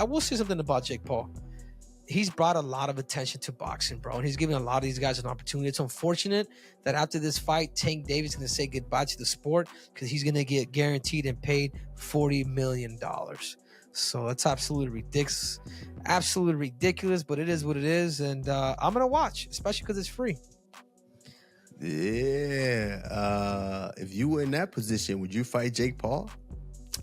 I will say something about Jake Paul. He's brought a lot of attention to boxing, bro, and he's giving a lot of these guys an opportunity. It's unfortunate that after this fight, Tank Davis is going to say goodbye to the sport because he's going to get guaranteed and paid $40 million. So that's absolutely ridiculous, but it is what it is, and I'm going to watch, especially because it's free. Yeah. If you were in that position, would you fight Jake Paul?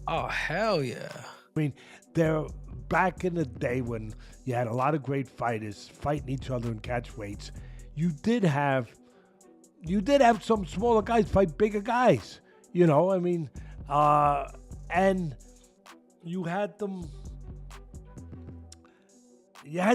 Oh, hell yeah. I mean, they're back in the day when you had a lot of great fighters fighting each other in catch weights. You did have some smaller guys fight bigger guys. You know, I mean, and you had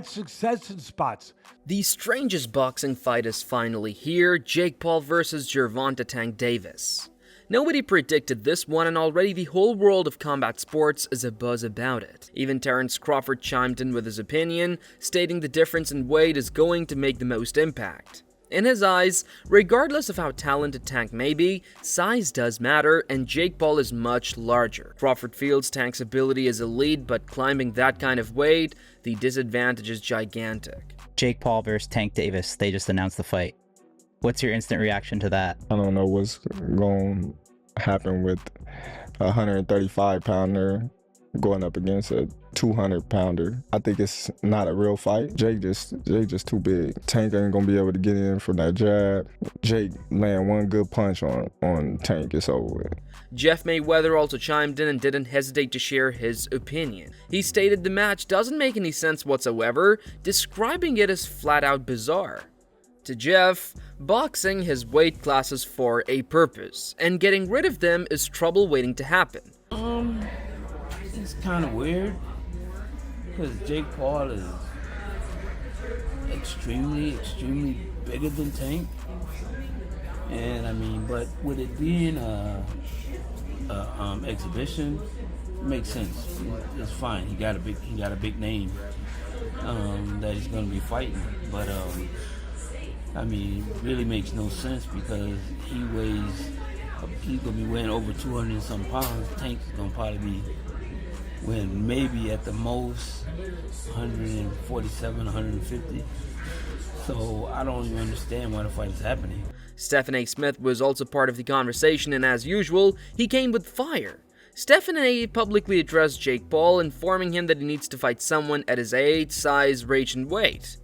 success in spots. The strangest boxing fight is finally here, Jake Paul versus Gervonta Tank Davis. Nobody predicted this one, and already the whole world of combat sports is abuzz about it. Even Terence Crawford chimed in with his opinion, stating the difference in weight is going to make the most impact. In his eyes, regardless of how talented Tank may be, size does matter, and Jake Paul is much larger. Crawford feels Tank's ability is elite, but climbing that kind of weight, the disadvantage is gigantic. Jake Paul versus Tank Davis, they just announced the fight. What's your instant reaction to that? I don't know what's going to happen with a 135-pounder going up against a 200-pounder. I think it's not a real fight. Jake just too big. Tank ain't gonna be able to get in from that jab. Jake land one good punch on Tank, it's over with. Jeff Mayweather also chimed in and didn't hesitate to share his opinion. He stated the match doesn't make any sense whatsoever, describing it as flat out bizarre. To Jeff, boxing has weight classes for a purpose, and getting rid of them is trouble waiting to happen. It's kind of weird, because Jake Paul is extremely bigger than Tank, and I mean, but with it being a exhibition, it makes sense. It's fine. He got a big name that he's going to be fighting, but I mean, it really makes no sense because he's going to be weighing over 200 and some pounds. Tank's going to probably be weighing maybe at the most 147, 150. So I don't even understand why the fight is happening. Stephen A. Smith was also part of the conversation, and as usual, he came with fire. Stephen A. publicly addressed Jake Paul, informing him that he needs to fight someone at his age, size, reach, and weight.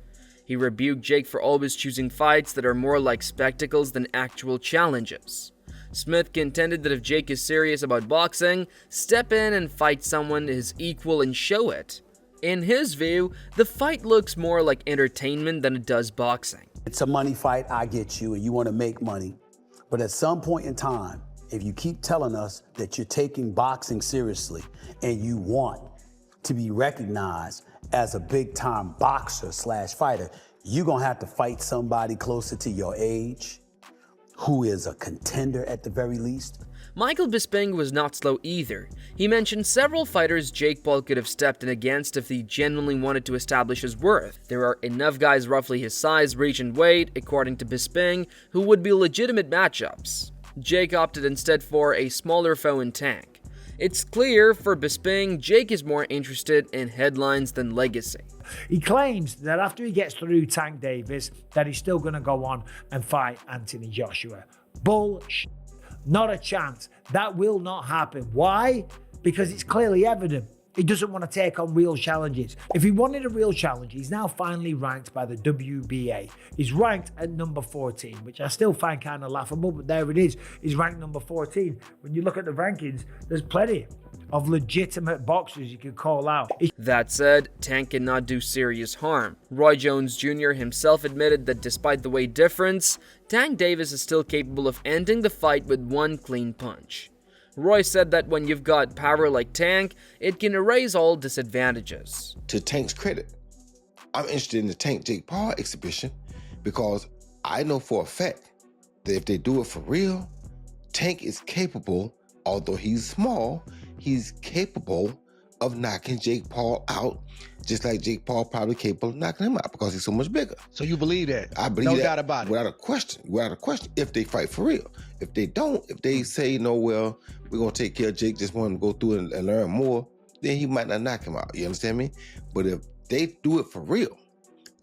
He rebuked Jake for always choosing fights that are more like spectacles than actual challenges. Smith contended that if Jake is serious about boxing, step in and fight someone his equal and show it. In his view, the fight looks more like entertainment than it does boxing. It's a money fight, I get you, and you want to make money. But at some point in time, if you keep telling us that you're taking boxing seriously and you want to be recognized as a big-time boxer/fighter, you're going to have to fight somebody closer to your age, who is a contender at the very least. Michael Bisping was not slow either. He mentioned several fighters Jake Paul could have stepped in against if he genuinely wanted to establish his worth. There are enough guys roughly his size, reach, and weight, according to Bisping, who would be legitimate matchups. Jake opted instead for a smaller foe in Tank. It's clear for Bisping, Jake is more interested in headlines than legacy. He claims that after he gets through Tank Davis, that he's still going to go on and fight Anthony Joshua. Bullshit. Not a chance. That will not happen. Why? Because it's clearly evident. He doesn't want to take on real challenges. If he wanted a real challenge, he's now finally ranked by the WBA. He's ranked at number 14, which I still find kind of laughable, but there it is. He's ranked number 14. When you look at the rankings, there's plenty of legitimate boxers you could call out. That said, Tank cannot do serious harm. Roy Jones Jr. himself admitted that despite the weight difference, Tank Davis is still capable of ending the fight with one clean punch. Roy said that when you've got power like Tank, it can erase all disadvantages. To Tank's credit, I'm interested in the Tank Jake Paul exhibition because I know for a fact that if they do it for real, Tank is capable, although he's small, he's capable of knocking Jake Paul out, just like Jake Paul probably capable of knocking him out because he's so much bigger. So you believe that? I believe no that doubt about it. Without a question, if they fight for real. If they don't, if they say, no, well, we're going to take care of Jake, just want him to go through and learn more, then he might not knock him out. You understand me? But if they do it for real,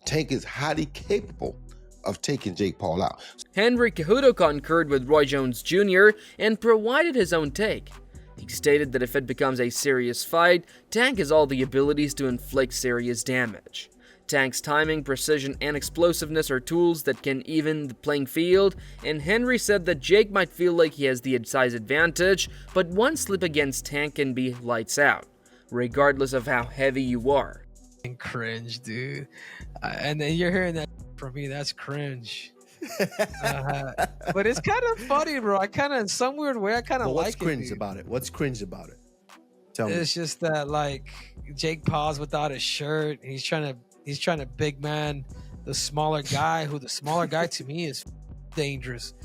Tank is highly capable of taking Jake Paul out. Henry Cejudo concurred with Roy Jones Jr. and provided his own take. He stated that if it becomes a serious fight, Tank has all the abilities to inflict serious damage. Tank's timing, precision, and explosiveness are tools that can even the playing field, and Henry said that Jake might feel like he has the size advantage, but one slip against Tank can be lights out, regardless of how heavy you are. Cringe, dude. And then you're hearing that from me, that's cringe. But it's kind of funny, bro. I kind of, in some weird way, I kind of like what's cringe about it? What's cringe about it? Tell me. It's just that, like, Jake Paul's without his shirt. He's trying to big man the smaller guy, who the smaller guy to me is dangerous.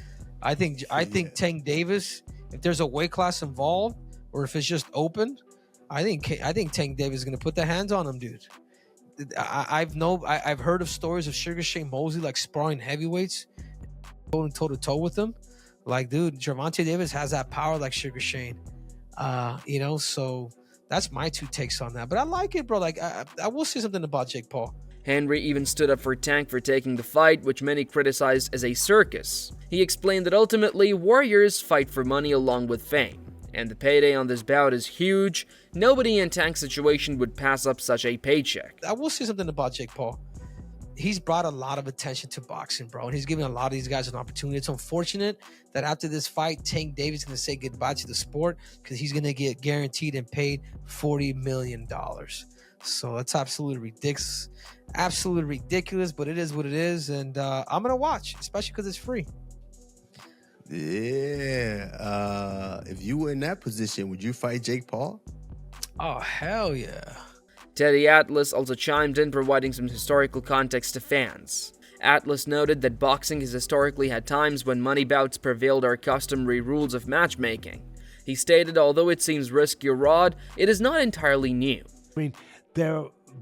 I think Tank Davis, if there's a weight class involved or if it's just open, I think Tank Davis is gonna put the hands on him, dude. I've heard of stories of Sugar Shane Mosley like sparring heavyweights, going toe to toe with them. Like, dude, Gervonta Davis has that power like Sugar Shane. So that's my two takes on that. But I like it, bro. Like, I will say something about Jake Paul. Henry even stood up for Tank for taking the fight, which many criticized as a circus. He explained that ultimately, warriors fight for money along with fame, and the payday on this bout is huge. Nobody in Tank's situation would pass up such a paycheck. I will say something about Jake Paul. He's brought a lot of attention to boxing, bro, and he's giving a lot of these guys an opportunity. It's unfortunate that after this fight, Tank Davis is going to say goodbye to the sport because he's going to get guaranteed and paid $40 million. So that's absolutely ridiculous. Absolutely ridiculous, but it is what it is, and I'm going to watch, especially because it's free. Yeah. If you were in that position, would you fight Jake Paul? Oh, hell yeah. Teddy Atlas also chimed in, providing some historical context to fans. Atlas noted that boxing has historically had times when money bouts prevailed our customary rules of matchmaking. He stated, although it seems risky or odd, it is not entirely new. I mean,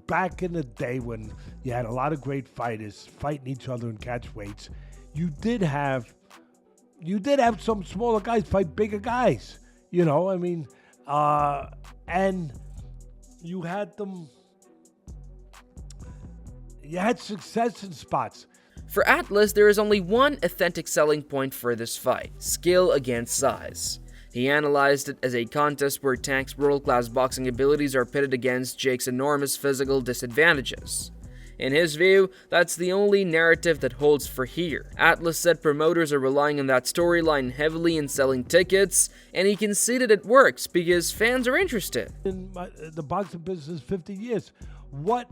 back in the day when you had a lot of great fighters fighting each other in catch weights, you did have some smaller guys fight bigger guys. And you had success in spots. For Atlas, there is only one authentic selling point for this fight: skill against size. He analyzed it as a contest where Tank's world-class boxing abilities are pitted against Jake's enormous physical disadvantages. In his view, that's the only narrative that holds for here. Atlas said promoters are relying on that storyline heavily in selling tickets, and he conceded it works because fans are interested. In the boxing business, 50 years. If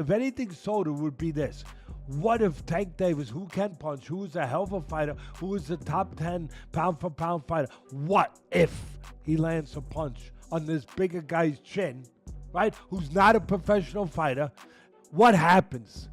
anything sold, it would be this. What if Tank Davis, who can punch, who is a hell of a fighter, who is the top 10 pound-for-pound fighter, what if he lands a punch on this bigger guy's chin, right, who's not a professional fighter? What happens?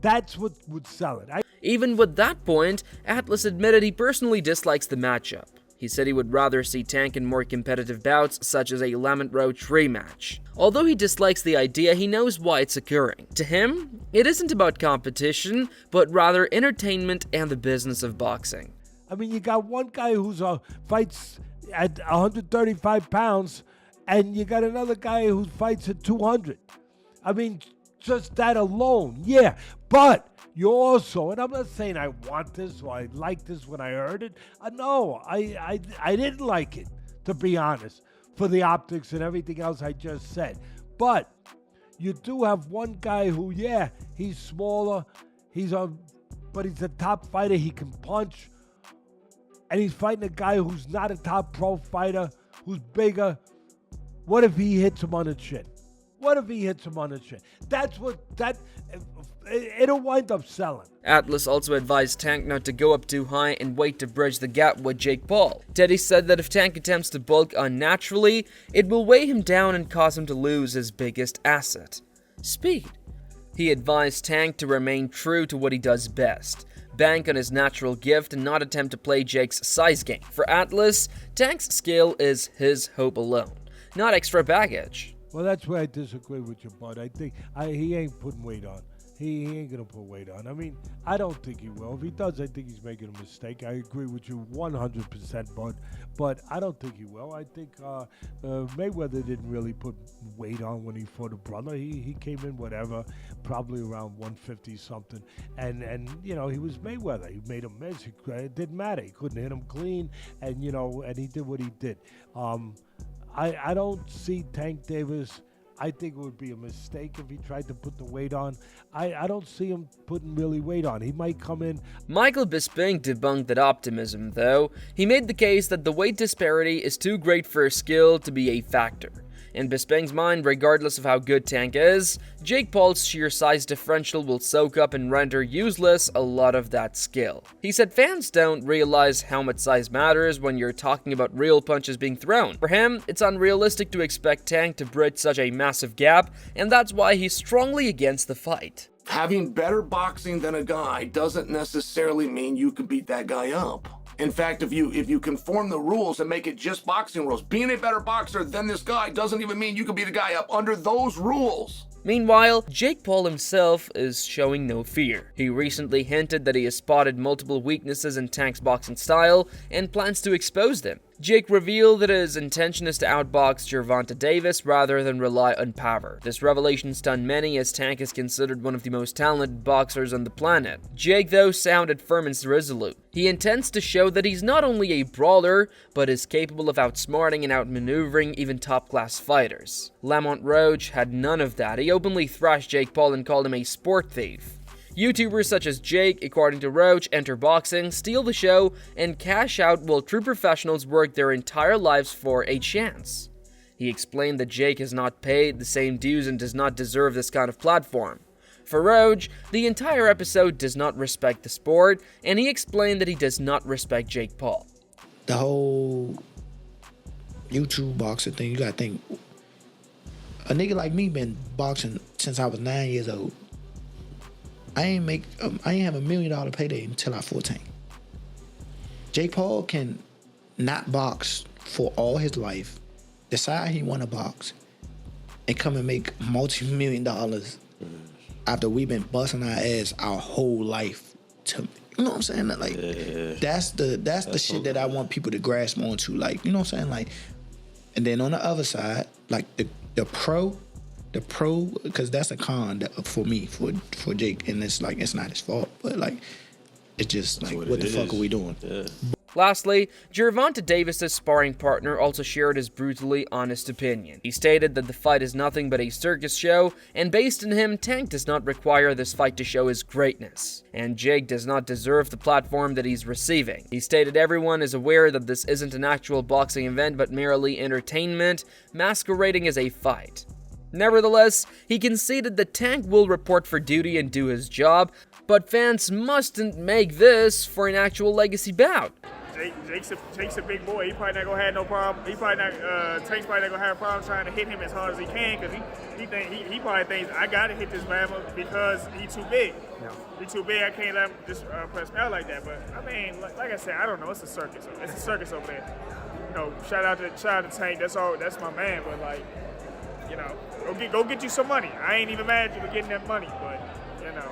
That's what would sell it. Even with that point, Atlas admitted he personally dislikes the matchup. He said he would rather see Tank in more competitive bouts, such as a Lamont Roach rematch. Although he dislikes the idea, he knows why it's occurring. To him, it isn't about competition, but rather entertainment and the business of boxing. I mean, you got one guy who's fights at 135 pounds, and you got another guy who fights at 200. I mean, just that alone, yeah. But you also, and I'm not saying I want this or I like this when I heard it. No, I didn't like it, to be honest, for the optics and everything else I just said. But you do have one guy who, yeah, he's smaller, but he's a top fighter. He can punch, and he's fighting a guy who's not a top pro fighter, who's bigger. What if he hits him on the chin? It'll wind up selling. Atlas also advised Tank not to go up too high and wait to bridge the gap with Jake Paul. Teddy said that if Tank attempts to bulk unnaturally, it will weigh him down and cause him to lose his biggest asset: speed. He advised Tank to remain true to what he does best: bank on his natural gift and not attempt to play Jake's size game. For Atlas, Tank's skill is his hope alone, not extra baggage. Well, that's where I disagree with you, bud. I think he ain't putting weight on. He ain't gonna put weight on. I mean, I don't think he will. If he does, I think he's making a mistake. I agree with you 100%, Bud. But I don't think he will. I think Mayweather didn't really put weight on when he fought a brother. He came in whatever, probably around 150 something, and you know, he was Mayweather. He made him miss. It didn't matter. He couldn't hit him clean, and you know, and he did what he did. I don't see Tank Davis. I think it would be a mistake if he tried to put the weight on. I don't see him putting really weight on. He might come in. Michael Bisping debunked that optimism, though. He made the case that the weight disparity is too great for skill to be a factor. In Bisping's mind, regardless of how good Tank is, Jake Paul's sheer size differential will soak up and render useless a lot of that skill. He said fans don't realize how much size matters when you're talking about real punches being thrown. For him, it's unrealistic to expect Tank to bridge such a massive gap, and that's why he's strongly against the fight. Having better boxing than a guy doesn't necessarily mean you can beat that guy up. In fact, if you conform the rules and make it just boxing rules, being a better boxer than this guy doesn't even mean you can beat a guy up under those rules. Meanwhile, Jake Paul himself is showing no fear. He recently hinted that he has spotted multiple weaknesses in Tank's boxing style and plans to expose them. Jake revealed that his intention is to outbox Gervonta Davis rather than rely on power. This revelation stunned many, as Tank is considered one of the most talented boxers on the planet. Jake, though, sounded firm and resolute. He intends to show that he's not only a brawler, but is capable of outsmarting and outmaneuvering even top-class fighters. Lamont Roach had none of that. He openly thrashed Jake Paul and called him a sport thief. YouTubers such as Jake, according to Roach, enter boxing, steal the show, and cash out while true professionals work their entire lives for a chance. He explained that Jake has not paid the same dues and does not deserve this kind of platform. For Roach, the entire episode does not respect the sport, and he explained that he does not respect Jake Paul. The whole YouTube boxing thing, you gotta think, a nigga like me been boxing since I was 9 years old. I ain't have $1 million payday until I fought Tank. Jake Paul can not box for all his life, decide he want to box, and come and make multi-million dollars after we've been busting our ass our whole life. You know what I'm saying? Like, that's the shit that I want people to grasp onto. Like, you know what I'm saying? Like, and then on the other side, like the pro, because that's a con for me, for Jake, and it's like, it's not his fault, but like, it's just like, what the fuck are we doing? Yeah. Lastly, Gervonta Davis' sparring partner also shared his brutally honest opinion. He stated that the fight is nothing but a circus show, and based on him, Tank does not require this fight to show his greatness, and Jake does not deserve the platform that he's receiving. He stated everyone is aware that this isn't an actual boxing event but merely entertainment, masquerading as a fight. Nevertheless, he conceded that Tank will report for duty and do his job, but fans mustn't make this for an actual legacy bout. Jake's a big boy. He probably not gonna have no problem. Tank's probably not gonna have a problem trying to hit him as hard as he can, because he probably thinks, I gotta hit this man because he's too big. Yeah. He's too big. I can't let him just press me out like that. But I mean, like I said, I don't know. It's a circus. It's a circus over there. You know, shout out to Tank. That's my man. But like, you know, go get you some money. I ain't even mad at you for getting that money, but you know,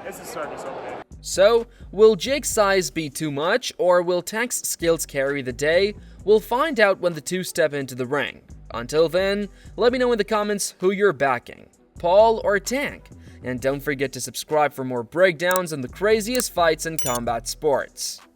it's a circus over there. So, will Jake's size be too much, or will Tank's skills carry the day? We'll find out when the two step into the ring. Until then, let me know in the comments who you're backing, Paul or Tank. And don't forget to subscribe for more breakdowns on the craziest fights in combat sports.